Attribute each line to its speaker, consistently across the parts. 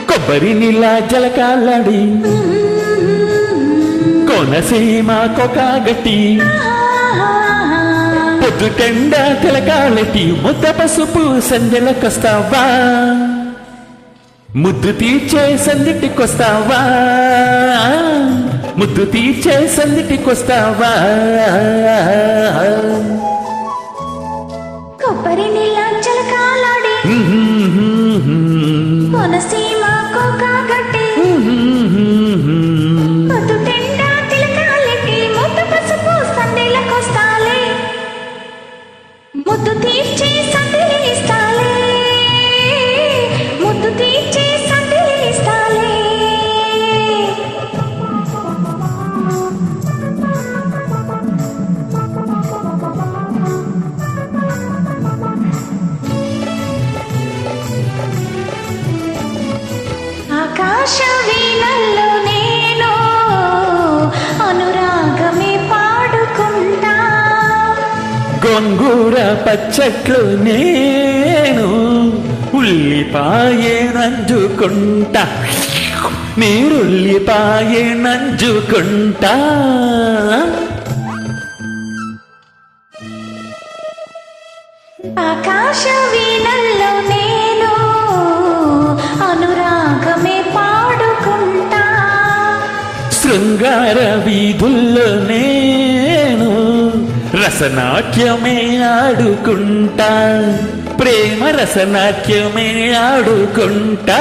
Speaker 1: కొబ్బరి నీళ్ళ జలకాలడి కోనసీమ కొకాగట్టి పొద్దుటెండ తిలకాలటి ముద్ద పసుపు సంధ్యలకొస్తావా ముద్దు తీర్చే సందిటికొస్తావా ముద్దు తీర్చే సందిటికొస్తావా
Speaker 2: కొబ్బరి నీళ్ళ జలకాలడి కోనసీమ కొకాగట్టి పొద్దుటెండ తిలకాలటి ముద్ద పసుపు సంధ్యలకొస్తాలే ముద్దు తీర్చే సంధ్యలిస్తాలే ముద్దు తీర్చే సంధ్యలిస్తాలే ఆకాశ వీణల్లో నేను అనురాగమే పాడుకుంటా
Speaker 1: గొంగూర పచ్చట్లు నేను ఉల్లిపాయే నంజుకుంటా నీరుల్లిపాయే నంజుకుంటా
Speaker 2: ఆకాశ వీణల్లో నేను అనురాగమే పాడుకుంటా
Speaker 1: శృంగార వీధుల్లో నేను రసనాట్యమే ఆడుకుంటా ప్రేమ రసనాట్యమే ఆడుకుంటా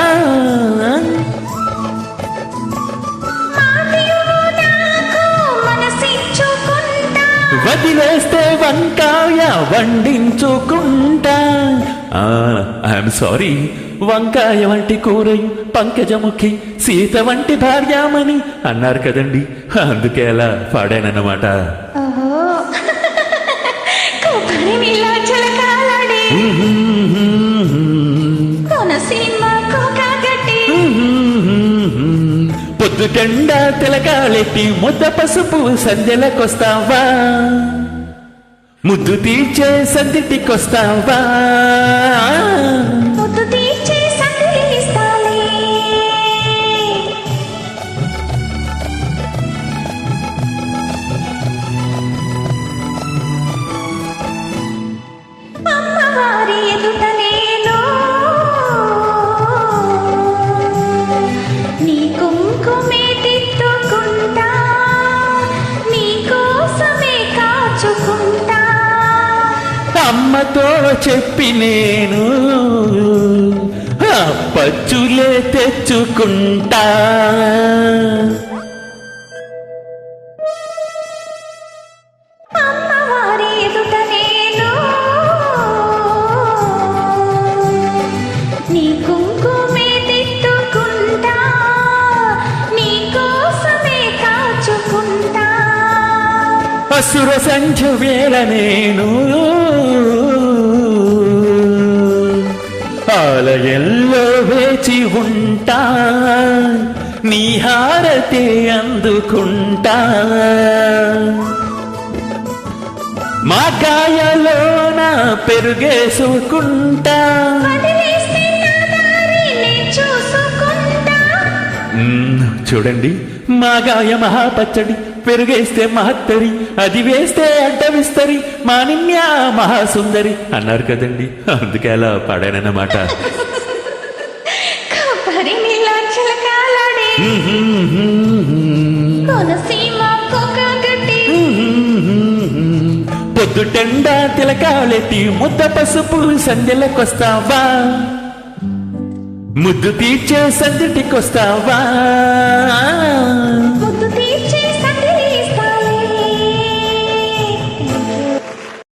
Speaker 2: మాటియు నాకు మనసిచ్చుకుంటా
Speaker 1: వదిలేస్తే వంకాయ వండించుకుంటా ఐఎమ్ సారీ వంకాయ వంటి కూరయు పంకజముఖి సీత వంటి భార్యామని అన్నారు కదండి అందుకే అలా పాడానన్నమాట
Speaker 2: ఓహో కొబ్బరి నీళ్ళ జలకాలడి కోనసీమ కొకాగట్టి
Speaker 1: పొద్దుటెండ తిలకాలెట్టి ముద్ద పసుపు సంధ్యలకొస్తావా ముద్దు తీర్చే సందిటికొస్తావా
Speaker 2: ముద్దు తీర్చే సంధ్యలిస్తాలే అమ్మవారి ఎదుట నేను నీ కుంకుమే తిట్టుకుంటా నీ కోసమే కాచుకుంటా
Speaker 1: అమ్మతో చెప్పి నేను పచ్చులే తెచ్చుకుంటా
Speaker 2: అమ్మవారి ఎదుట నేను నీ కుంకుమే తిట్టుకుంటా నీ కోసమే కాచుకుంటా
Speaker 1: అసుర సంధ్య వేళ నేను ఆలయంలో వేచి ఉంటా నీ హారతే అందుకుంటా మా గాయలోన పెరుగేసుకుంటా
Speaker 2: వదిలేస్తే నా దారి నే చూసుకుంటా
Speaker 1: చూడండి మా గాయ మహాపచ్చడి పెరుగేస్తే మహత్తరి అది వేస్తే అడ్డవిస్తరి మానిన్య మహాసుందరి అన్నారు కదండి అందుకే అలా పాడానన్నమాట
Speaker 2: కొబ్బరి నీళ్ళ జలకాలడి కోనసీమ కొకాగట్టి
Speaker 1: పొద్దుటెండ తిలకాలెట్టి ముద్ద పసుపు సంధ్యలకొస్తావా ముద్దు తీర్చే సందిటికొస్తావా